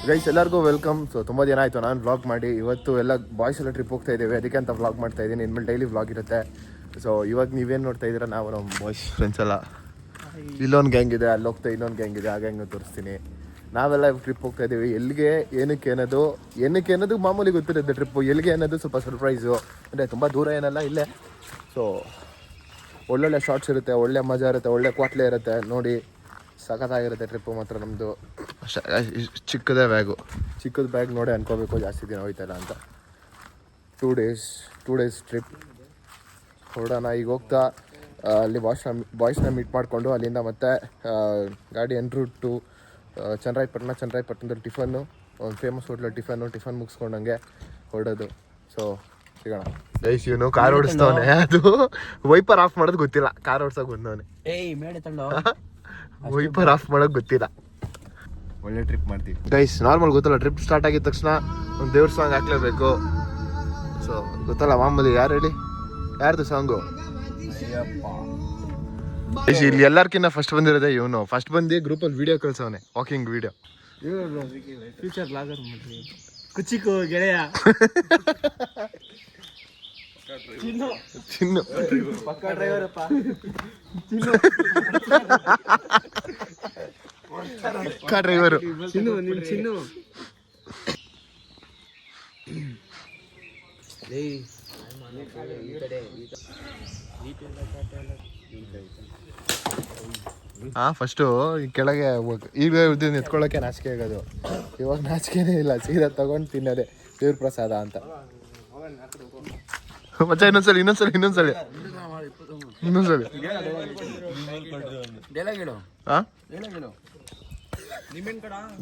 Guys ಎಲ್ಲರಿಗೂ welcome. So ತುಂಬ ದಿನ ಆಯಿತು ನಾನು ವ್ಲಾಗ್ ಮಾಡಿ. ಇವತ್ತು ಎಲ್ಲ ಬಾಯ್ಸ್ ಎಲ್ಲ ಟ್ರಿಪ್ ಹೋಗ್ತಾ ಇದ್ದೇವೆ, ಅದಕ್ಕೆ ಅಂತ ವ್ಲಾಗ್ ಮಾಡ್ತಾ ಇದ್ದೀನಿ. ಇನ್ಮೇಲೆ ಡೈಲಿ ವ್ಲಾಗ್ ಇರುತ್ತೆ. ಸೊ ಇವಾಗ ನೀವೇನು ನೋಡ್ತಾ ಇದ್ದೀರಾ, ನಾವು ನಮ್ಮ ಬಾಯ್ಸ್ ಫ್ರೆಂಡ್ಸ್ ಎಲ್ಲ ಇಲ್ಲೊಂದು ಗ್ಯಾಂಗ್ ಇದೆ, ಅಲ್ಲಿ ಹೋಗ್ತಾ ಇನ್ನೊಂದು ಗ್ಯಾಂಗ್ ಇದೆ, ಆ ಗ್ಯಾಂಗ್ನ ತೋರಿಸ್ತೀನಿ. ನಾವೆಲ್ಲ ಟ್ರಿಪ್ ಹೋಗ್ತಾ ಇದ್ದೀವಿ. ಎಲ್ಲಿಗೆ ಏನಕ್ಕೆ ಅನ್ನೋದು ಮಾಮೂಲಿ ಗೊತ್ತಿರುತ್ತೆ. ಟ್ರಿಪ್ಪು ಎಲ್ಲಿಗೆ ಅನ್ನೋದು ಸ್ವಲ್ಪ ಸರ್ಪ್ರೈಸು, ಅಂದರೆ ತುಂಬ ದೂರ ಏನಲ್ಲ, ಇಲ್ಲೇ. ಸೊ ಒಳ್ಳೊಳ್ಳೆ ಶಾರ್ಟ್ಸ್ ಇರುತ್ತೆ, ಒಳ್ಳೆ ಮಜಾ ಇರುತ್ತೆ, ಒಳ್ಳೆ ಕ್ವಾಟ್ಲೆ ಇರುತ್ತೆ. ನೋಡಿ ಸಖತ್ತಾಗಿರುತ್ತೆ ಟ್ರಿಪ್ಪು ಮಾತ್ರ. ನಮ್ಮದು ಚಿಕ್ಕದ ಬ್ಯಾಗ್ ನೋಡಿ ಅನ್ಕೋಬೇಕು ಜಾಸ್ತಿ ದಿನ ಹೋಯ್ತಲ್ಲ ಅಂತ. 2 ಡೇಸ್ ಟ್ರಿಪ್ ಹೊರಡೋಣ. ಈಗ ಹೋಗ್ತಾ ಅಲ್ಲಿ ಬಾಯ್ಸ್ನ ಮೀಟ್ ಮಾಡಿಕೊಂಡು ಅಲ್ಲಿಂದ ಮತ್ತೆ ಗಾಡಿ ಎನ್ ರೂಟ್ ಟು ಚನ್ನರಾಯಪಟ್ಟಣದಲ್ಲಿ ಟಿಫನ್ನು, ಒಂದು ಫೇಮಸ್ ಹೋಟ್ಲಲ್ಲಿ ಟಿಫನ್ ಮುಗಿಸ್ಕೊಂಡಂಗೆ ಹೊರಡೋದು. ಸೊ ಸಿಗೋಣ. ಗೈಸ್ ಇವನು ಕಾರ್ ಓಡಿಸ್ತವನೆ, ಅದು ವೈಪರ್ ಆಫ್ ಮಾಡೋದು ಗೊತ್ತಿಲ್ಲ, ಕಾರ್ ಓಡಿಸೋಕೆ ಬಂದವನೆ. ವೈಪರ್ ಆಫ್ ಮಾಡೋಕೆ ಗೊತ್ತಿಲ್ಲ. ಒಳ್ಳೆ ಟ್ರಿಪ್ ಮಾಡ್ತೀವಿ ಗೈಸ್. ನಾರ್ಮಲ್ ಗೊತ್ತಲ್ಲ, ಟ್ರಿಪ್ ಸ್ಟಾರ್ಟ್ ಆಗಿದ ತಕ್ಷಣ ಒಂದು ದೇವ್ರ ಸಾಂಗ್ ಹಾಕ್ಲೇಬೇಕು. ಸೊ ಗೊತ್ತಲ್ಲ ಮಾಮೂಲಿ. ಯಾರ್ದು ಸಾಂಗು? ಇಲ್ಲಿ ಎಲ್ಲರ್ಕಿನ್ನ ಫಸ್ಟ್ ಬಂದಿರೋದೆ ಇವನು. ಫಸ್ಟ್ ಬಂದು ಗ್ರೂಪಲ್ಲಿ ವಿಡಿಯೋ ಕಳ್ಸವನೆ, ವಾಕಿಂಗ್ ವಿಡಿಯೋ. ಫ್ಯೂಚರ್ ಬ್ಲಾಗರ್ ಕುಚಿಕು ಗೆಳೆಯ ಚಿನ್ನು ಪಕ್ಕ ಡ್ರೈವರಪ್ಪ. ಡ್ರೈವರು ಚಿನ್ನು ಫಸ್ಟು ಈ ಕೆಳಗೆ ಈಗ ಎತ್ಕೊಳ್ಳೋಕೆ ನಾಚಿಕೆ ಆಗೋದು. ಇವಾಗ ನಾಚಿಕೆನೇ ಇಲ್ಲ, ಸೀದಾ ತಗೊಂಡು ತಿನ್ನೋದೆ ದೇವ್ರ ಪ್ರಸಾದ ಅಂತ. ಮಚ್ಚ ಇನ್ನೊಂದ್ಸಲಿ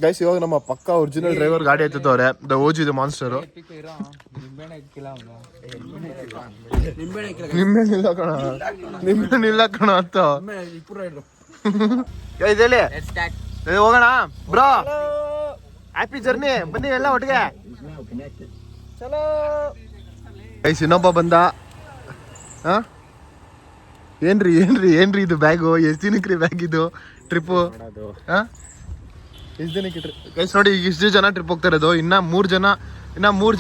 ಗೈಸ್ ಇವಾಗ ನಮ್ಮ ಪಕ್ಕ ಒರಿಜಿನಲ್ ಡ್ರೈವರ್ ಗಾಡಿ ಎತ್ತವ್ರೆ. ಓಜಿದು ಮಾನ್ಸ್ಟರು. ನಿಂಬೆ ಇಲ್ಲ ಕಣ ಅಂತ ಹೋಗೋಣ ಬ್ರೋ. ಹ್ಯಾಪಿ ಜರ್ನಿ, ಬನ್ನಿ ಎಲ್ಲ ಒಟ್ಟಿಗೆ. ಗೈಸ್ ಇನ್ನೊಬ್ಬ ಬಂದ. ಏನ್ರಿ ಇದು ಬ್ಯಾಗು? ಎಷ್ಟು ದಿನಕ್ಕೆ ರೀ ಬ್ಯಾಗ್ ಇದು? ಟ್ರಿಪ್ಪು ಎಷ್ಟು ದಿನಕ್ಕೆ ಗೈಸ್? ನೋಡಿ ಈಗ ಇಷ್ಟು ಜನ ಟ್ರಿಪ್ ಹೋಗ್ತಾ ಇರೋದು. ಇನ್ನ ಮೂರು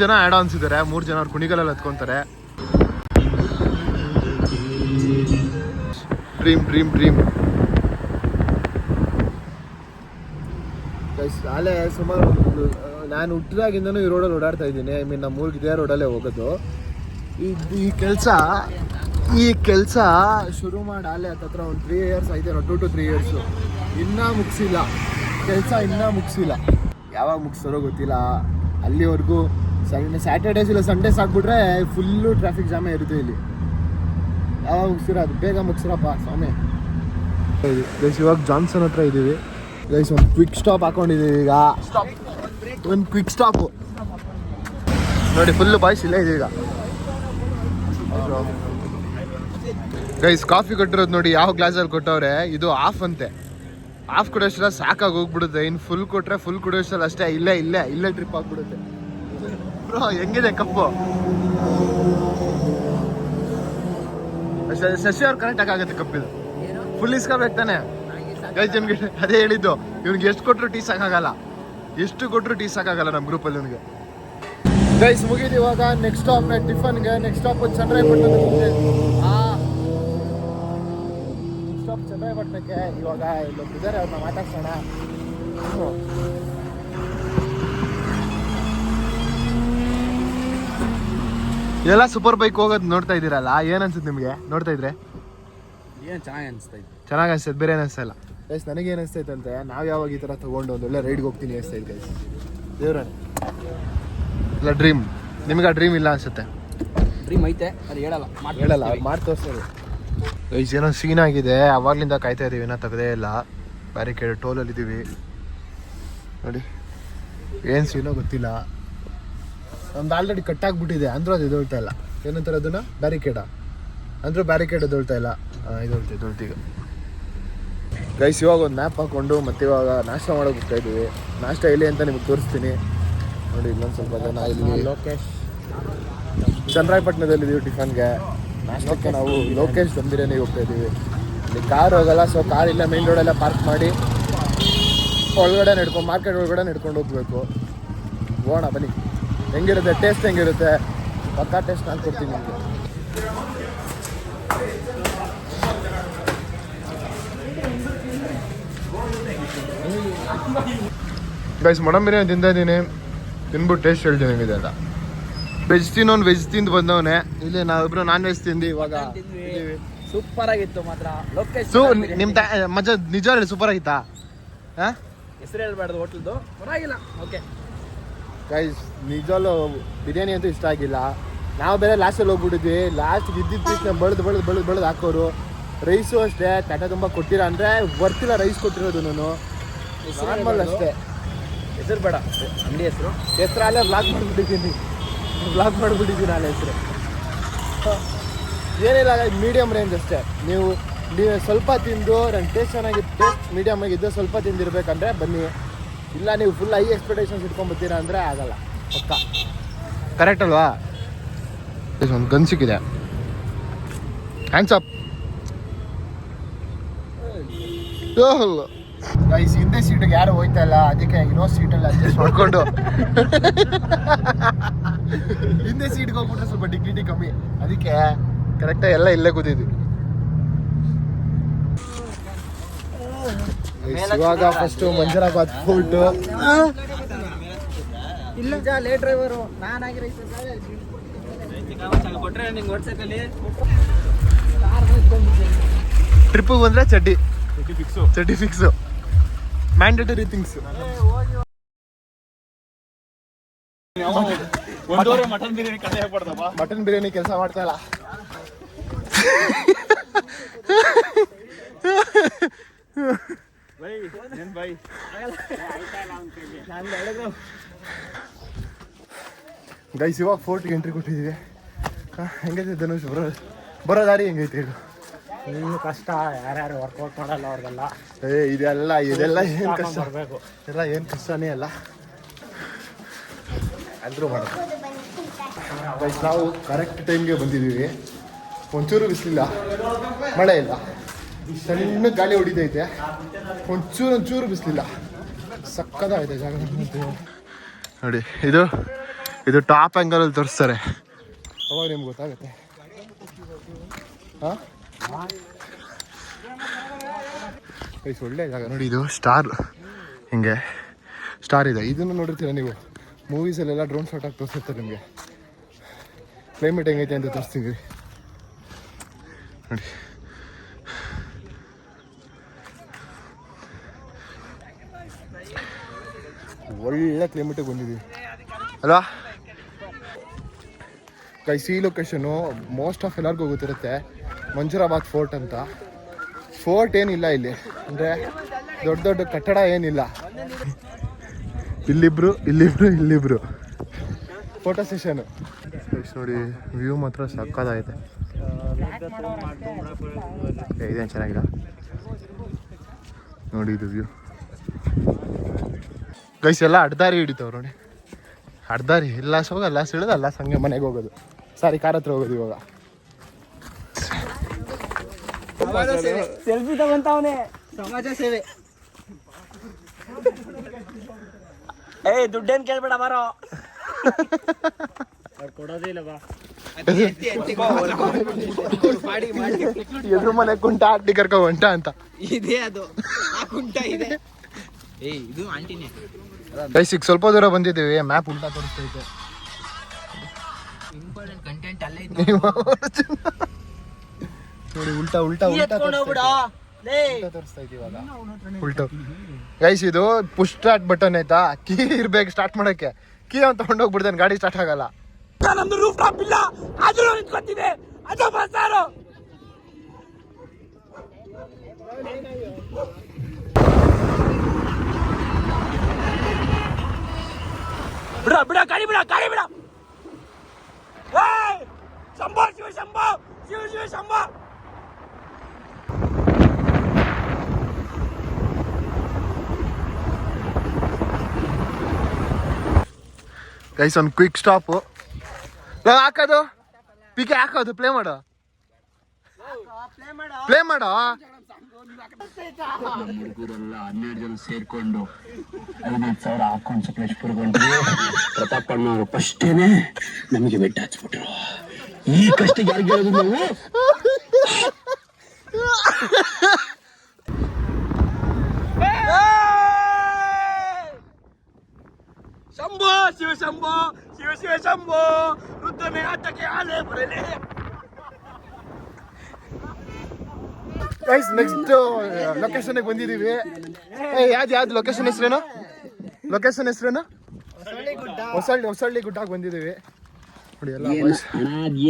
ಜನ ಆ್ಯಡ್ ಆನ್ಸ್ ಇದ್ದಾರೆ. 3 ಜನ ಅವ್ರು ಕುಣಿಗಲಲ್ಲಿ ಹತ್ಕೊಂತಾರೆ. Dream guys. ಅಲ್ಲೇ ಸುಮಾರು ನಾನು ಹುಟ್ಟಿದಾಗಿಂದನೂ ಈ ರೋಡಲ್ಲಿ ಓಡಾಡ್ತಾ ಇದ್ದೀನಿ. ಐ ಮೀನ್ ನಮ್ಮ ಊರಿಗೆ ಇದೇ ರೋಡಲ್ಲೇ ಹೋಗೋದು. ಈ ಕೆಲಸ ಶುರು ಮಾಡಿ ಅಲ್ಲೇ ಹತ್ರ ಒಂದು 3 years ಆಯ್ತೇನೋ, 2 to 3 years. ಇನ್ನೂ ಮುಗಿಸಿಲ್ಲ ಕೆಲಸ, ಯಾವಾಗ ಮುಗಿಸ್ತಾರೋ ಗೊತ್ತಿಲ್ಲ. ಅಲ್ಲಿವರೆಗೂ ಸ್ಯಾಟರ್ಡೇಸ್ ಇಲ್ಲ ಸಂಡೇಸ್ ಆಗ್ಬಿಟ್ರೆ ಫುಲ್ಲು ಟ್ರಾಫಿಕ್ ಜಾಮೇ ಇರುತ್ತೆ ಇಲ್ಲಿ. ಯಾವಾಗ ಮುಗಿಸಿರ ಅದು ಬೇಗ ಮುಗಿಸಿರಪ್ಪ ಸ್ವಾಮಿ. ಗೈಸ್ ಇವಾಗ ಜಾನ್ಸನ್ ಹತ್ರ ಇದ್ದೀವಿ ಗೈಸ್. ಒಂದು ಕ್ವಿಕ್ ಸ್ಟಾಪ್ ಹಾಕೊಂಡಿದ್ದೀವಿ ಈಗ. ಒಂದು ಕ್ವಿಕ್ ಸ್ಟಾಪು ನೋಡಿ, ಫುಲ್ಲು ಬಾಯ್ಸ್ ಇಲ್ಲೇ ಇದೆ ಈಗ. ಗೈಸ್ ಕಾಫಿ ಕೊಟ್ಟಿರೋದು ನೋಡಿ, ಯಾವ ಗ್ಲಾಸಲ್ಲಿ ಕೊಟ್ಟವ್ರೆ. ಇದು ಆಫ್ ಅಂತೆ. ಆಫ್ ಕೊಡೋಷ್ಟಲ್ಲ ಸಾಕಾಗಿ ಹೋಗ್ಬಿಡುತ್ತೆ. ಇನ್ನು ಫುಲ್ ಕೊಟ್ಟರೆ ಫುಲ್ ಕೊಡೋಷ್ಟಲ್ಲ ಅಷ್ಟೇ. ಇಲ್ಲೇ ಟ್ರಿಪ್ ಆಗ್ಬಿಡುತ್ತೆ. ಬ್ರೋ ಹೆಂಗಿದೆ ಕಪ್ಪು? ಶಶಿ ಅವ್ರು ಕರೆಕ್ಟಾಗಿ ಆಗುತ್ತೆ ಕಪ್ಪಿದು. ಫುಲ್ ಇಸ್ಕೋಬೇಕು ತಾನೆ ಗೈಸ್. ನಿಮ್ಗೆ ಅದೇ ಹೇಳಿದ್ದು, ಇವ್ನಿಗೆ ಎಷ್ಟು ಕೊಟ್ಟರು ಟೀ ಸಾಕಾಗಲ್ಲ ನಮ್ಮ ಗ್ರೂಪಲ್ಲಿ ಇವ್ನಿಗೆ. ಗೈಸ್ ಮುಗಿದು ಇವಾಗ ನೆಕ್ಸ್ಟ್ ಸ್ಟಾಪ್ ಟಿಫನ್ಗೆ. ನೆಕ್ಸ್ಟ್ ಸ್ಟಾಪ್ ಚನ್ನರಾಯಪಟ್ಟಣಕ್ಕೆ. ಇವಾಗ ಇಲ್ಲೊಬ್ಬಿದ್ದಾರೆ, ಅವ್ರನ್ನ ಮಾತಾಡ್ಸೋಣ. ಎಲ್ಲ ಸೂಪರ್ ಬೈಕ್ ಹೋಗೋದು ನೋಡ್ತಾ ಇದ್ದೀರಲ್ಲ, ಏನ್ ಅನ್ಸುತ್ತೆ ನಿಮಗೆ ನೋಡ್ತಾ ಇದ್ರೆ? ಚೆನ್ನಾಗಿ ಅನ್ಸ್ತೈತೆ, ಬೇರೆ ಏನು ಅನಿಸ್ತಾ ಇಲ್ಲ ಗೈಸ್. ನನಗೆ ಏನು ಅನಿಸ್ತೈತೆ ಅಂತ, ನಾವು ಯಾವಾಗ ಈ ಥರ ತೊಗೊಂಡು ಒಂದೊಳ್ಳೆ ರೈಡ್ಗೆ ಹೋಗ್ತೀನಿ ಅನಿಸ್ತೈತೆ ಗೈಸ್. ದೇವ್ರ ಇಲ್ಲ ಡ್ರೀಮ್. ನಿಮ್ಗೆ ಆ ಡ್ರೀಮ್ ಇಲ್ಲ ಅನ್ಸುತ್ತೆ? ಡ್ರೀಮ್ ಐತೆ, ಅದು ಹೇಳಲ್ಲ, ಅವ್ರು ಮಾಡಿ ತೋರಿಸ್ತಾರೆ ಗೈಸ್. ಏನೋ ಸೀನ್ ಆಗಿದೆ, ಅವಾಗ್ಲಿಂದ ಕಾಯ್ತಾ ಇದೀವಿ, ಇನ್ನೂ ತೆಗೆದೇ ಇಲ್ಲ. ಬ್ಯಾರಿಕೇಡ್ ಟೋಲಲ್ಲಿ ಇದ್ದೀವಿ ನೋಡಿ. ಏನು ಸೀನೋ ಗೊತ್ತಿಲ್ಲ. ನಮ್ದು ಆಲ್ರೆಡಿ ಕಟ್ಟಾಗ್ಬಿಟ್ಟಿದೆ, ಅಂದ್ರೂ ಅದು ಎದೊಳ್ತಾ ಇಲ್ಲ. ಏನಂತಾರೆ ಅದನ್ನ? ಬ್ಯಾರಿಕೇಡ ಅಂದ್ರೂ ಬ್ಯಾರಿಕೇಡ್ ಎದೊಳ್ತಾ ಇಲ್ಲ. ಎದೊಳ್ತೀಗ ಗೈಸ್. ಇವಾಗ ಒಂದು ಮ್ಯಾಪ್ ಹಾಕ್ಕೊಂಡು ಮತ್ತೆ ಇವಾಗ ನಾಷ್ಟ ಮಾಡೋಕೆ ಹೋಗ್ತಾ ಇದ್ದೀವಿ. ನಾಷ್ಟ ಎಲ್ಲಿ ಅಂತ ನಿಮಗೆ ತೋರಿಸ್ತೀನಿ ನೋಡಿ. ಇನ್ನೊಂದು ಸ್ವಲ್ಪ ಜನ ಇಲ್ಲಿ ಲೋಕೇಶ್ ಚನ್ನರಾಯಪಟ್ಟಣದಲ್ಲಿದ್ದೀವಿ ಟಿಫನ್ಗೆ. ನಾಷ್ಟಕ್ಕೆ ನಾವು ಲೋಕೇಶ್ ದಮ್ ಬಿರಿಯಾನಿಗೆ ಹೋಗ್ತಾ ಇದ್ದೀವಿ. ಕಾರ್ ಹೋಗಲ್ಲ. ಸೊ ಕಾರ್ ಇಲ್ಲ ಮೇನ್ ರೋಡೆಲ್ಲ ಪಾರ್ಕ್ ಮಾಡಿ ಒಳಗಡೆ ನಡ್ಕೊಂಡು ಮಾರ್ಕೆಟ್ ಒಳಗಡೆ ನಡ್ಕೊಂಡು ಹೋಗ್ಬೇಕು. ಹೋಗೋಣ ಬನ್ನಿ. ಹೆಂಗಿರುತ್ತೆ ಟೇಸ್ಟ್, ಹೆಂಗಿರುತ್ತೆ ಪಕ್ಕಾ ಟೇಸ್ಟ್ ನಾನು ಕೊಡ್ತೀನಿ ನಿಮಗೆ. ಗೈಸ್ ಮಟನ್ ಬಿರಿಯಾನಿ ತಿಂತಾಯಿದ್ದೀನಿ, ತಿನ್ಬಿಟ್ಟು ಟೇಸ್ಟ್ ಹೇಳ್ತೀನಿ ಹೆಂಗಿದೆ ಅಂತ. ವೆಜ್ ತಿನ್ನೋನು ವೆಜ್ ತಿಂದು ಬಂದವನೇ, ಇಲ್ಲಿ ನಾವಿಬ್ರು ನಾನ್ ವೆಜ್ ತಿಂದು ಇವಾಗ ಸೂಪರ್ ಆಗಿತ್ತು ಮಾತ್ರ. ನಿಮ್ಮ ಮಜಾ ನಿಜ ಹೇಳಿ ಸೂಪರ್ ಆಗಿತ್ತಾ? ಹಾಂ ಹೆಸರು ಹೇಳ್ಬಾರ್ದು ಹೋಟ್ಲದು, ಪರವಾಗಿಲ್ಲ. ಓಕೆ ಗೈಸ್ ನಿಜವಲ್ಲೂ ಬಿರಿಯಾನಿ ಅಂತೂ ಇಷ್ಟ ಆಗಿಲ್ಲ. ನಾವು ಬೇರೆ ಲಾಸ್ಟಲ್ಲಿ ಹೋಗ್ಬಿಟ್ಟಿದ್ವಿ. ಲಾಸ್ಟ್ಗೆ ಇದ್ದಿದ್ದ ಪೀಸ್ನ ಬೆಳೆದು ಹಾಕೋರು. ರೈಸು ಅಷ್ಟೇ ತಟ್ಟೆ ತುಂಬ ಕೊಟ್ಟಿರ ಅಂದರೆ ಬರ್ತಿಲ್ಲ ರೈಸ್ ಕೊಟ್ಟಿರೋದು. ನಾರ್ಮಲ್ ಅಷ್ಟೇ. ಹೆಸರು ಬೇಡ, ಅಂಗಡಿ ಹೆಸರು ಅಲ್ಲೇ ಬ್ಲಾಕ್ ಮಾಡಿಬಿಟ್ಟಿದ್ದೀನಿ ಅಲ್ಲೇ ಹೆಸರು. ಏನಿಲ್ಲ, ಮೀಡಿಯಮ್ ರೇಂಜ್ ಅಷ್ಟೇ. ನೀವು ಸ್ವಲ್ಪ ತಿಂದು ನನ್ನ ಟೇಸ್ಟ್ ಚೆನ್ನಾಗಿತ್ತು, ಟೇಸ್ಟ್ ಮೀಡಿಯಮ್ ಆಗಿದ್ದು ಸ್ವಲ್ಪ ತಿಂದಿರ್ಬೇಕಂದ್ರೆ ಬನ್ನಿ. ಇಲ್ಲ ನೀವು ಫುಲ್ ಹೈ ಎಕ್ಸ್ಪೆಕ್ಟೇಷನ್ಸ್ ಇಟ್ಕೊಂಡ್ಬರ್ತೀರಾ ಅಂದರೆ ಆಗಲ್ಲ. ಪಕ್ಕ ಕರೆಕ್ಟ್ ಅಲ್ವಾ? ಒಂದು ಗನ್ ಸಿಕ್ಕಿದೆ. Hands up. ಗೈಸ್ ಹಿಂದೆ ಸೀಟಿಗೆ ಯಾರು ಹೋಯ್ತಾ ಇಲ್ಲ, ಅದಕ್ಕೆ ಇನ್ನೊಂದು ಸೀಟಲ್ಲಿ ಅಡ್ಜಸ್ಟ್ ಮಾಡ್ಕೊಂಡು ಹಿಂದೆ ಸೀಟ್ಗೆ ಹೋಗ್ಬಿಟ್ರೆ ಸ್ವಲ್ಪ ಡಿಗ್ನಿಟಿ ಕಮ್ಮಿ, ಅದಕ್ಕೆ ಕರೆಕ್ಟಾಗಿ ಎಲ್ಲ ಇಲ್ಲೇ ಕೂತಿದ್ವಿ. ಇವಾಗ ಫಸ್ಟು ಮಂಜರಾಬಾದ್ ಫೋರ್ಟು. ಇಲ್ಲ ಲೇಟ್ ಡ್ರೈವರು ನಾನಾಗಿ ಟ್ರಿಪ್ಪಿಗೆ ಬಂದರೆ ಚಡ್ಡಿ fix mandatory things. Mutton biryani ಕೆಲಸ ಮಾಡ್ತಾ ಇಲ್ಲ. ಗೈಸ್ ಇವಾಗ ಫೋರ್ಟ್ಗೆ ಎಂಟ್ರಿ ಕೊಟ್ಟಿದ್ದೀವಿ. ಹೆಂಗೈತೆ ಧನುಷ್ ಬರೋ ದಾರಿ ಹೆಂಗೈತೆ ಇದು? ಇನ್ನು ಕಷ್ಟ, ಯಾರ್ಯಾರು ವರ್ಕೌಟ್ ಮಾಡಲ್ಲ ಅವ್ರಿಗೆಲ್ಲ. ಇದೆಲ್ಲ ಏನು ಕಷ್ಟ ಬರಬೇಕು, ಎಲ್ಲ ಏನು ಕಷ್ಟನೇ ಅಲ್ಲ, ಎಲ್ಲರೂ ಮಾಡೋದು. ಗೈಸ್ ನಾವು ಕರೆಕ್ಟ್ ಟೈಮ್ಗೆ ಬಂದಿದ್ದೀವಿ. ಒಂಚೂರು ಬಿಸಿಲಿಲ್ಲ, ಮಳೆ ಇಲ್ಲ, ಸಣ್ಣ ಗಾಳಿ ಹೊಡಿತೈತೆ. ಒಂಚೂರು ಬಿಸಿಲಿಲ್ಲ, ಸಕ್ಕದಾಗಿದೆ ಜಾಗ ನೋಡಿ. ಇದು ಟಾಪ್ ಆ್ಯಂಗಲಲ್ಲಿ ತೋರಿಸ್ತಾರೆ, ಅವಾಗ ನಿಮ್ಗೆ ಗೊತ್ತಾಗುತ್ತೆ. ಹಾಂ ಗೈಸ್ ಒಳ್ಳೆ ಜಾಗ ನೋಡಿ. ಇದು ಸ್ಟಾರ್, ಹಿಂಗೆ ಸ್ಟಾರ್ ಇದೆ. ಇದನ್ನು ನೋಡಿರ್ತೀರ ನೀವು ಮೂವೀಸಲ್ಲೆಲ್ಲ ಡ್ರೋನ್ ಶಾಟ್ ಆಗಿ ತೋರಿಸಿರ್ತಾರೆ ನಿಮಗೆ. ಕ್ಲೈಮೇಟ್ ಹೆಂಗೈತೆ ಅಂತ ತೋರಿಸ್ತೀವಿ ನೋಡಿ. ಒಳ್ಳೆ ಕ್ಲೈಮೇಟಿಗೆ ಬಂದಿದ್ದೀವಿ ಅಲ್ವಾ ಗೈಸ್? ಈ ಲೊಕೇಶನು ಮೋಸ್ಟ್ ಆಫ್ ಎಲ್ಲರಿಗೂ ಗೊತ್ತಿರುತ್ತೆ, ಮಂಜರಾಬಾದ್ ಫೋರ್ಟ್ ಅಂತ. ಫೋರ್ಟ್ ಏನಿಲ್ಲ ಇಲ್ಲಿ, ಅಂದರೆ ದೊಡ್ಡ ಕಟ್ಟಡ ಏನಿಲ್ಲ. ಇಲ್ಲಿಬ್ರು ಫೋಟೋ ಸೆಷನು. ನೋಡಿ ವ್ಯೂ ಮಾತ್ರ ಸಕ್ಕತ್ತಾಗೈತೆ. ಇದೇನು ಚೆನ್ನಾಗಿಲ್ಲ ನೋಡಿ ಇದು ವ್ಯೂ. ಗೈಸ್ ಎಲ್ಲ ಅಡ್ದಾರಿ ಹಿಡಿತಾವ್ರು ನೋಡಿ, ಅಡ್ದಾರಿ ಎಲ್ಲ ಹೋಗೋದು, ಎಲ್ಲ ಸಿಳಿದು ಎಲ್ಲ ಸಂಗೆ ಮನೆಗೆ ಹೋಗೋದು. ಸಾರಿ, ಕಾರ್ ಹತ್ರ ಹೋಗೋದು ಇವಾಗ. ಸೆಲ್ಫಿ ತಗೊಂತಾವನೆ, ಸಮಾಜ ಸೇವೆ. ದುಡ್ಡೇನು ಕೇಳ್ಬೇಡ ಬಾರೋ, ಕೊಡೋದಿಲ್ಲ ಬಾ. ಎದುರು ಮನೆ ಕುಂಟ ಆಟಿ ಕರ್ಕೊ ಹೊಂಟ ಅಂತ ಇದೆ, ಅದು ಆ ಕುಂಟ ಇದೆ. ಇದು ಆಂಟಿನೇ. ಗೈಸ್ ಈಗ ಸ್ವಲ್ಪ ದೂರ ಬಂದಿದ್ದೀವಿ, ಮ್ಯಾಪ್ ಉಲ್ಟಾ ತೋರಿಸ್ತೈತೆ. ಇಂಪಾರ್ಟೆಂಟ್ ಕಂಟೆಂಟ್ ಅಲ್ಲೇ ಇದೆ ನೋಡಿ. ಉಲ್ಟಾ ತೋರಿಸ್ತೈತೆ ಇವಾಗ. ಉಲ್ಟಾ ಗೈಸ್ ಇದು ಪುಷ್ ಸ್ಟಾರ್ಟ್ ಬಟನ್ ಆಯ್ತಾ, ಕೀ ಇರ್ಬೇಕು ಸ್ಟಾರ್ಟ್ ಮಾಡೋಕ್ಕೆ. ಕೀ ಅಂತ ತಗೊಂಡೋಗ್ಬಿಡ್ತಾನೆ, ಗಾಡಿ ಸ್ಟಾರ್ಟ್ ಆಗಲ್ಲ. ನಮ್ದು ರೂಫ್ ಟಾಪ್ ಇಲ್ಲ, ಆದ್ರೂ ನಿಂತ್ಕೊತೀವಿ. ಅದು ಬಸ್ಸಾರು ಬಿಡ ಗಾಡಿ ಬಿಡ. ಶಂಭೋ ಶಿವ ಶಂಭೋ. ಗೈಸ್ ಒಂದು ಕ್ವಿಕ್ ಸ್ಟಾಪು. ಹಾಕೋದು ಪಿಕೆ, ಹಾಕೋದು ಪ್ಲೇ ಮಾಡೋ. ಹುಡುಗರೆಲ್ಲ 12 ಜನ ಸೇರ್ಕೊಂಡು 5,000 ಹಾಕೊಂಡು ಸಕಲೇಶ್ಪುರ್ಗೊಂಡ್ರಿ. ಪ್ರತಾಪಣ್ಣವರು ಫಸ್ಟೇನೆ ನಮಗೆ ಬೆಟ್ಟ ಹಚ್ಬಿಟ್ರು. ಈ ಕಷ್ಟ ಯಾರಿಗೆ ಹೇಳೋದು ನಾವು? ಶಂಭೋ ಶಿವ ಶಂಭೋ ಶಿವ ಶಿವ ಶಂಭೋ ರುದ್ರಮೇ ಆಟಕ್ಕೆ ಆಲೆ ಬರಲಿ. ಗೈಸ್ ನೆಕ್ಸ್ಟ್ ಲೊಕೇಶನ್ಗೆ ಬಂದಿದ್ದೀವಿ. ಯಾವ್ದು ಲೊಕೇಶನ್ ಹೆಸರೇನು? ಹೊಸಳ್ಳಿ ಗುಡ್ಡಕ್ಕೆ ಬಂದಿದ್ದೀವಿ ನೋಡಿ ಎಲ್ಲ ಬಾಯ್ಸ್.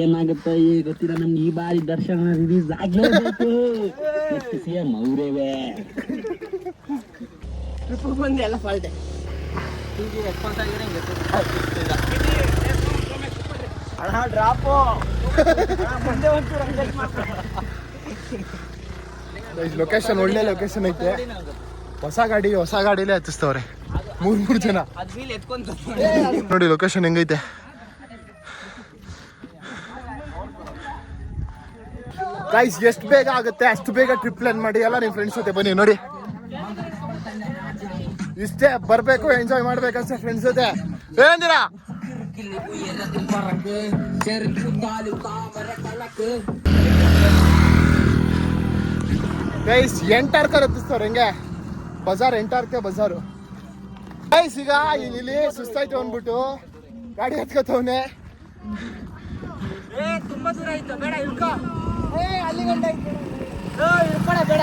ಏನಾಗುತ್ತೆ ಗೊತ್ತಿಲ್ಲ ನಮ್ಗೆ. ಈ ಬಾರಿ ದರ್ಶನ ರಿಲೀಸ್ ಆಗ್ಲೇಬೇಕು. ಸಿಎಂ ಅವರೇವೆ ಬಂದು ಎಲ್ಲ ಫಾಲ್ಟೆ ಡ್ರಾಪು ಮುಂದೆ ಲೊಕೇಶನ್ ಒಳ್ಳೆ ಲೊಕೇಶನ್ ಐತೆ. ಹೊಸ ಗಾಡಿಲೇ ಹತ್ತಿಸ್ತವ್ರೆ 3 ಜನ ನೋಡಿ. ಲೊಕೇಶನ್ ಹೆಂಗೈತೆ ಗೈಸ್. ಎಷ್ಟು ಬೇಗ ಆಗುತ್ತೆ ಅಷ್ಟು ಬೇಗ ಟ್ರಿಪ್ ಪ್ಲಾನ್ ಮಾಡಿ ಎಲ್ಲ ನಿಮ್ಮ ಫ್ರೆಂಡ್ಸ್ ಜೊತೆ ಬನ್ನಿ. ನೋಡಿ ಇಷ್ಟೇ, ಬರ್ಬೇಕು ಎಂಜಾಯ್ ಮಾಡ್ಬೇಕಷ್ಟೇ ಫ್ರೆಂಡ್ಸ್ ಜೊತೆ. ಏನಂದಿರಾ ಗೈಸ್? ಎಂಟಾರ್ಕರ್ ಹತ್ತಿಸ್ತವ್ರೆ ಹೆಂಗೆ ಬಜಾರು ಗೈಸ್. ಈಗ ಇಲ್ಲಿ ಸುಸ್ತಾಯ್ತು ಅಂದ್ಬಿಟ್ಟು ಗಾಡಿ ಹತ್ಕೋತವ್ನೆ. ತುಂಬಾ ದೂರ ಆಯ್ತು, ಬೇಡ ಇಳ್ಕೊ. ಅಲ್ಲಿ ಗಂಟ ಇಳ್ಕೊಳ ಬೇಡ.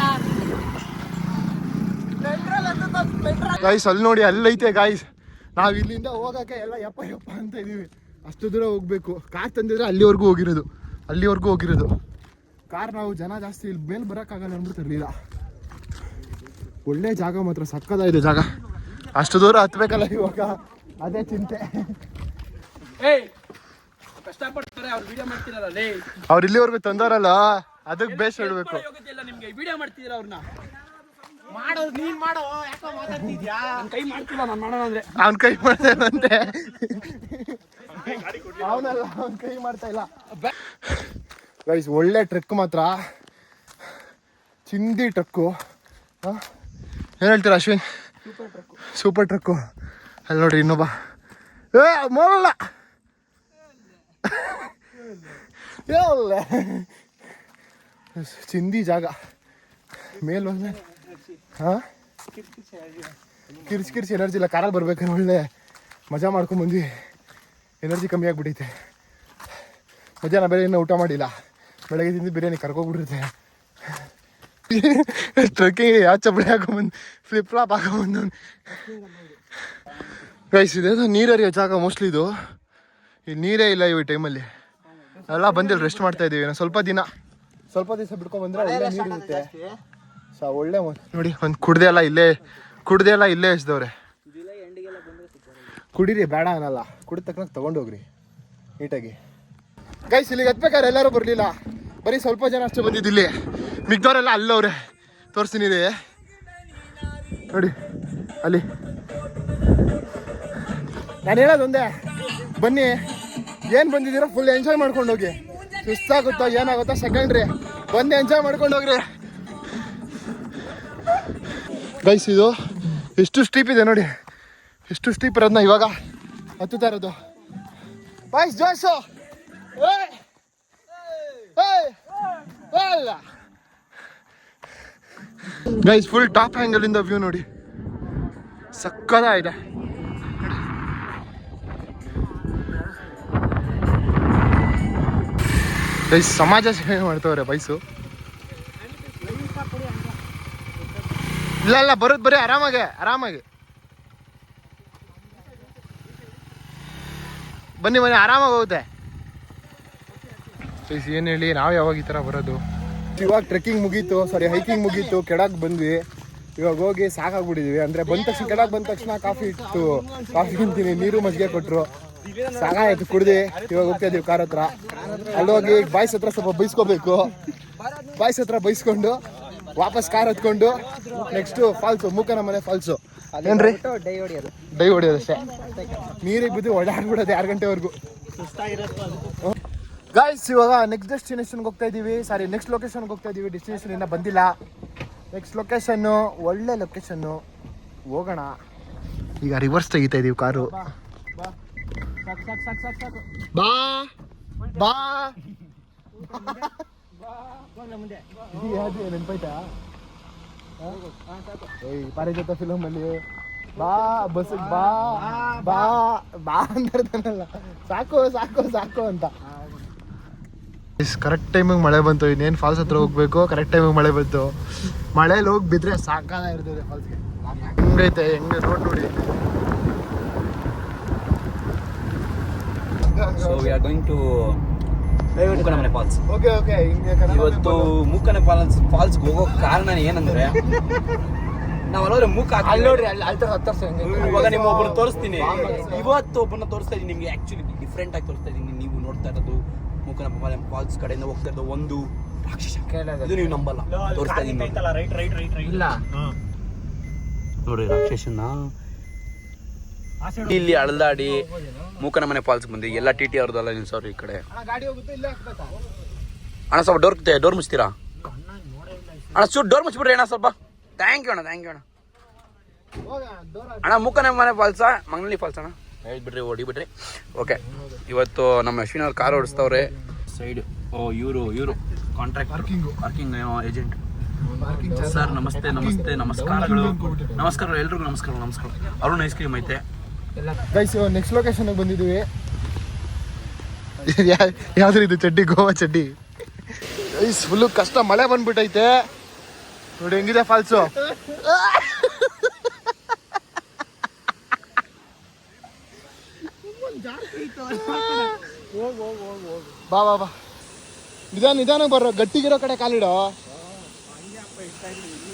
ಗೈಸ್ ಅಲ್ಲಿ ನೋಡಿ, ಅಲ್ಲೈತೆ ಗೈಸ್. ನಾವ್ ಇಲ್ಲಿಂದ ಹೋಗಕ್ಕೆ ಎಲ್ಲ ಯಪ್ಪ ಅಂತ ಇದೀವಿ. ಅಷ್ಟು ದೂರ ಹೋಗ್ಬೇಕು. ಕಾರ್ ತಂದಿದ್ರೆ ಅಲ್ಲಿವರೆಗೂ ಹೋಗಿರೋದು. ಕಾರ್ ನಾವು ಜನ ಜಾಸ್ತಿ ಇಲ್ಲಿ ಮೇಲೆ ಬರೋಕ್ಕಾಗಲ್ಲ ಅಂದ್ಬಿಟ್ಟು ತರಲಿಲ್ಲ. ಒಳ್ಳೆ ಜಾಗ ಮಾತ್ರ ಸಕ್ಕದಾಗಿದೆ ಜಾಗ. ಅಷ್ಟು ದೂರ ಹತ್ಬೇಕಲ್ಲ ಇವಾಗ, ಅದೇ ಚಿಂತೆ. ಕಷ್ಟಪಡ್ತಾರೆ ಅವ್ರು, ವಿಡಿಯೋ ಮಾಡ್ತಿರಲ್ಲ. ಅವ್ರು ಇಲ್ಲಿವರೆಗೂ ತಂದವರಲ್ಲ, ಅದಕ್ಕೆ ಬೇಸ್ ಹೇಳ್ಬೇಕು. ನಿಮ್ಗೆ ವಿಡಿಯೋ ಮಾಡ್ತಿದ್ದೀರ ಅವ್ರನ್ನ ಮಾಡೋದು ನೀನ್ ಮಾಡೋ. ಯಾಕೋ ಮಾತಾಡ್ತಿದ್ಯಾ? ನಾನು ಕೈ ಮಾಡ್ತಿಲ್ಲ, ನಾನು ಮಾಡೋಣ ಅಂದ್ರೆ ಅವ್ನ ಕೈ ಮಾಡ್ತೇವಂತೆ. ಅವ್ನ ಕೈ ಮಾಡ್ತಾ ಇಲ್ಲ ಗೈಸ್. ಒಳ್ಳೆ ಟ್ರಕ್ ಮಾತ್ರ, ಚಿಂದಿ ಟ್ರಕ್ಕು. ಏನು ಹೇಳ್ತೀರಾ ಅಶ್ವಿನ್? Super truck. ಅಲ್ಲಿ ನೋಡ್ರಿ ಇನ್ನೊಬ್ಬ ಮೊಲ್ಲ ಚಿಂದಿ ಜಾಗ. ಮೇಲ್ ಹೋದ್ಮೇಲೆ ಕಿರ್ಚಿ ಎನರ್ಜಿ ಇಲ್ಲ. ಕಾರಲ್ಲಿ ಬರ್ಬೇಕಾದ್ರೆ ಒಳ್ಳೆ ಮಜಾ ಮಾಡ್ಕೊಂಬಂದ್ವಿ. ಎನರ್ಜಿ ಕಮ್ಮಿ ಆಗ್ಬಿಟ್ಟೈತೆ. ಮಧ್ಯಾಹ್ನ ಬೇರೆ ಇನ್ನೂ ಊಟ ಮಾಡಿಲ್ಲ. ಬೆಳಗ್ಗೆ ತಿಂದು ಬಿರಿಯಾನಿ ಕರ್ಕೊಬಿಟ್ಟಿರುತ್ತೆ. ಟ್ರಕ್ಕಿಂಗ್ ಯಾವ ಚಪ್ಪಲಿ ಹಾಕೊಂಬಂದು ಫ್ಲಿಪ್ ಫ್ಲಾಪ್ ಹಾಕೊಂಬಂದು ಗೈಸ್. ಇದೇನೋ ನೀರು ಹರಿಯೋ ಜಾಗ ಮೋಸ್ಟ್ಲಿ ಇದು. ಈ ನೀರೇ ಇಲ್ಲ ಈ ಟೈಮಲ್ಲಿ. ಎಲ್ಲ ಬಂದಿಲ್ಲ, ರೆಸ್ಟ್ ಮಾಡ್ತಾ ಇದ್ದೀವಿ. ಸ್ವಲ್ಪ ದಿವಸ ಬಿಡ್ಕೊಂಡ್ಬಂದ್ರೆ ಒಳ್ಳೆ ನೀರು ಇರುತ್ತೆ. ಒಳ್ಳೆ ನೋಡಿ, ಒಂದು ಕುಡ್ದೆ ಎಲ್ಲ ಇಲ್ಲೇ ಎಸ್ದವ್ರೆ. ಕುಡೀರಿ, ಬೇಡ ಅನ್ನಲ್ಲ. ಕುಡಿದ ತಕ್ಕ ತಗೊಂಡೋಗ್ರಿ ನೀಟಾಗಿ. ಗೈಸ್ ಇಲ್ಲಿಗೆ ಹತ್ಬೇಕಾದ್ರೆ ಎಲ್ಲರೂ ಬರಲಿಲ್ಲ, ಬರೀ ಸ್ವಲ್ಪ ಜನ ಅಷ್ಟೇ ಬಂದಿದ್ದಿಲ್ಲಿ. ಮಿಗ್ದವರೆಲ್ಲ ಅಲ್ಲವ್ರೆ, ತೋರಿಸ್ತೀನಿ ನೋಡಿ ಅಲ್ಲಿ. ನಾನು ಹೇಳೋದೊಂದೇ, ಬನ್ನಿ, ಏನು ಬಂದಿದ್ದೀರೋ ಫುಲ್ ಎಂಜಾಯ್ ಮಾಡ್ಕೊಂಡು ಹೋಗಿ. ಸುಸ್ತಾಗುತ್ತೋ ಏನಾಗುತ್ತೋ ಸೆಕೆಂಡ್ರಿ, ಬಂದು ಎಂಜಾಯ್ ಮಾಡ್ಕೊಂಡು ಹೋಗ್ರಿ. ಗೈಸ್ ಇದು ಎಷ್ಟು ಸ್ಟೀಪ್ ಇದೆ ನೋಡಿ, ಎಷ್ಟು ಸ್ಟೀಪ್ ಇರೋದನ್ನ ಇವಾಗ ಹತ್ತುತ್ತಾ ಇರೋದು. ಬಾಯ್ಸ್ ಜೋಶು ಗೈಸ್. ಫುಲ್ ಟಾಪ್ ಆ್ಯಂಗಲ್ ಇಂದ ವ್ಯೂ ನೋಡಿ, ಸಕ್ಕತ್ತಾಗಿದೆ. ಗೈಸ್ ಸಮಾಜ ಸೇವೆ ಮಾಡ್ತವ್ರೆ ಬೈಸು. ಇಲ್ಲ ಬರೋದು ಬರೀ ಆರಾಮಾಗಿ ಬನ್ನಿ ಆರಾಮಾಗಿ ಹೋಗುತ್ತೆ. ಏನು ಹೇಳಿ, ನಾವು ಯಾವಾಗ ಈ ಥರ ಬರೋದು? ಇವಾಗ ಟ್ರೆಕ್ಕಿಂಗ್ ಮುಗೀತು, ಹೈಕಿಂಗ್ ಮುಗೀತು, ಕೆಳಗೆ ಬಂದ್ವಿ. ಇವಾಗ ಹೋಗಿ ಸಾಕಾಗ್ಬಿಟ್ಟಿದ್ವಿ. ಅಂದರೆ ಕೆಳಗೆ ಬಂದ ತಕ್ಷಣ ಕಾಫಿ ತಿಂತೀನಿ, ನೀರು ಮಜ್ಜಿಗೆ ಕೊಟ್ಟರು, ಸಾಕಾಯ್ತು ಕುಡ್ದು. ಇವಾಗ ಹೋಗ್ತಾ ಇದೀವಿ ಕಾರ್ ಹತ್ರ. ಅಲ್ಲೋಗಿ ಬಾಯ್ಸ್ ಹತ್ರ ಸ್ವಲ್ಪ ಬೈಸ್ಕೋಬೇಕು. ಬಾಯ್ಸ್ ಹತ್ರ ಬೈಸ್ಕೊಂಡು ವಾಪಸ್ ಕಾರ್ ಹತ್ಕೊಂಡು ನೆಕ್ಸ್ಟ್ ಫಾಲ್ಸು, ಮೂಕನ ಮನೆ ಫಾಲ್ಸು. ಏನ್ರಿ ಡೈ ಹೊಡಿಯೋದಷ್ಟೇ. ನೀರಿಗೆ ಬಿದ್ದು ಓಡಾಡ್ಬಿಡೋದು 2 ಗಂಟೆವರೆಗೂ. ಗಾಯ್ಸ್ ಇವಾಗ ನೆಕ್ಸ್ಟ್ ಡೆಸ್ಟಿನೇಷನ್ಗೆ ಹೋಗ್ತಾ ಇದೀವಿ. ನೆಕ್ಸ್ಟ್ ಲೊಕೇಶನ್ಗೆ ಹೋಗ್ತಾ ಇದೀವಿ. ಡೆಸ್ಟಿನೇಷನ್ ಇನ್ನೂ ಬಂದಿಲ್ಲ. ನೆಕ್ಸ್ಟ್ ಲೊಕೇಶನ್ನು ಒಳ್ಳೆ ಲೊಕೇಶನ್ನು, ಹೋಗೋಣ. ಈಗ ರಿವರ್ಸ್ ತೆಗಿತಾ ಇದೀವಿ ಕಾರು. ಬಾ ಬಾ ನೆನ್ಪಾಯ್ತಾ ಪಾರಿಜಾತ ಫಿಲಮ್ ಅಲ್ಲಿ ಬಾ ಬಸ್ ಬಾ ಬಾ ಬಾ ಅಂತಾರಲ್ಲ, ಸಾಕು ಸಾಕು ಸಾಕು ಅಂತ. ಕರೆಕ್ಟ್ ಟೈಮಿಗೆ ಮಳೆ ಬಂತು. ಇನ್ನೇನು ಫಾಲ್ಸ್ ಹತ್ರ ಹೋಗ್ಬೇಕು, ಕರೆಕ್ಟ್ ಟೈಮಿಗೆ ಮಳೆ ಬಂತು. ಮಳೇಲಿ ಹೋಗಿ ಬಿದ್ರೆ ಸಾಕಾದ ಇರ್ತದೆ ಫಾಲ್ಸ್ಗೆ. ಹೆಂಗೈತೆ ಹೆಂಗೆ ನೋಡಿ. So we are going to Mookanamane Falls. Okay okay. ಇವತ್ತು ಮೂಕನ ಫಾಲ್ಸ್ ಹೋಗೋ ಕಾರಣ ಏನಂದ್ರೆ ನಾವು ಅಲ್ಲೋದ್ರೆ ಮೂಕ ನೋಡ್ರಿ ಅಲ್ಲಿ ಹತ್ತರ್ಸ ಇವಾಗ ನಿಮ್ಮ ಒಬ್ಬರು ತೋರಿಸ್ತೀನಿ. ಇವತ್ತು ಒಬ್ಬನ ತೋರಿಸ್ತಾ ಇದೀನಿ ನಿಮ್ಗೆ, ಆಕ್ಚುಲಿ ಡಿಫ್ರೆಂಟ್ ಆಗಿ ತೋರಿಸ್ತಾ ಇದೀನಿ. ನೀವು ನೋಡ್ತಾ ಇರೋದು ಮೂಕನ ಫಾಲ್ಸ್ ಕಡೆಯಿಂದ ಹೋಗ್ತಾ ಇರೋದು ಒಂದು ರಾಕ್ಷಸ. ಇದು ನೀವು ನಂಬಲ್ಲ, ತೋರಿಸ್ತಾ ಇದೀನಿ ಇಲ್ಲ ನೋಡ್ರಿ ರಾಕ್ಷಸನ್ನ. ಇಲ್ಲಿ ಅಳದಾಡಿ ಮೂಕನಮನೆ ಫಾಲ್ಸ್ ಬಂದು ಎಲ್ಲ ಟಿ ಟಿ ಅವ್ರದ್ದಲ್ಲ ನಿಲ್ಸವ್ರು ಈ ಕಡೆ. ಗಾಡಿ ಹೋಗುತ್ತೆ ಇಲ್ಲೇ ಹಾಕ್ಬೇಕಾ ಅಣ್ಣ ಸ್ವಲ್ಪ ಡೋರ್ ಮುಚ್ತೀರಾ ಅಣ್ಣ? ಡೋರ್ ಮುಚ್ಚಿಬಿಡ್ರಿ ಅಣ್ಣ ಸ್ವಲ್ಪ. ಥ್ಯಾಂಕ್ ಯು ಅಣ್ಣ, ಥ್ಯಾಂಕ್ ಯು ಅಣ್ಣ. ಅಣ್ಣ ಮೂಕನಮನೆ ಫಾಲ್ಸಾ ಮಂಗನಳ್ಳಿ ಫಾಲ್ಸ್ ಅಣ್ಣ? ಹೇಳ್ಬಿಡ್ರಿ, ಹೊಡಿಬಿಡ್ರಿ. ಓಕೆ, ಇವತ್ತು ನಮ್ಮ ಅಶ್ವಿನ್ ಅವ್ರು ಕಾರ್ ಓಡಿಸ್ತವ್ರೆ ಸೈಡ್. ಇವರು ಕಾಂಟ್ರಾಕ್ಟ್ ಪಾರ್ಕಿಂಗ್ ಏಜೆಂಟ್ ಸರ್. ನಮಸ್ತೆ ನಮಸ್ತೆ ನಮಸ್ಕಾರಗಳು. ನಮಸ್ಕಾರ ಎಲ್ರಿಗೂ ನಮಸ್ಕಾರ. ನಮಸ್ಕಾರ. ಅರುಣ್ ಐಸ್ ಕ್ರೀಮ್ ಐತೆ ಗೈಸ್. ನೆಕ್ಸ್ಟ್ ಲೊಕೇಶನ್ಗೆ ಬಂದಿದ್ದೀವಿ. ಯಾವ್ದು ಇದು ಚಡ್ಡಿ? ಗೋವಾ ಚಡ್ಡಿ ಗೈಸ್. ಫುಲ್ಲು ಕಷ್ಟ, ಮಳೆ ಬಂದ್ಬಿಟ್ಟೈತೆ ನೋಡಿ. ಹೆಂಗಿದೆ ಫಾಲ್ಸು? ಬಾ ಬಾ ಬಾ, ನಿಧಾನ ಬರ್ರೋ. ಗಟ್ಟಿಗಿರೋ ಕಡೆ ಕಾಲಿಡೋ,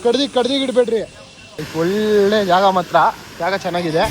ಕಡ್ದಿಗೆ ಇಡ್ಬೇಡ್ರಿ. ಒಳ್ಳೆ ಜಾಗ ಮಾತ್ರ, ಜಾಗ ಚೆನ್ನಾಗಿದೆ.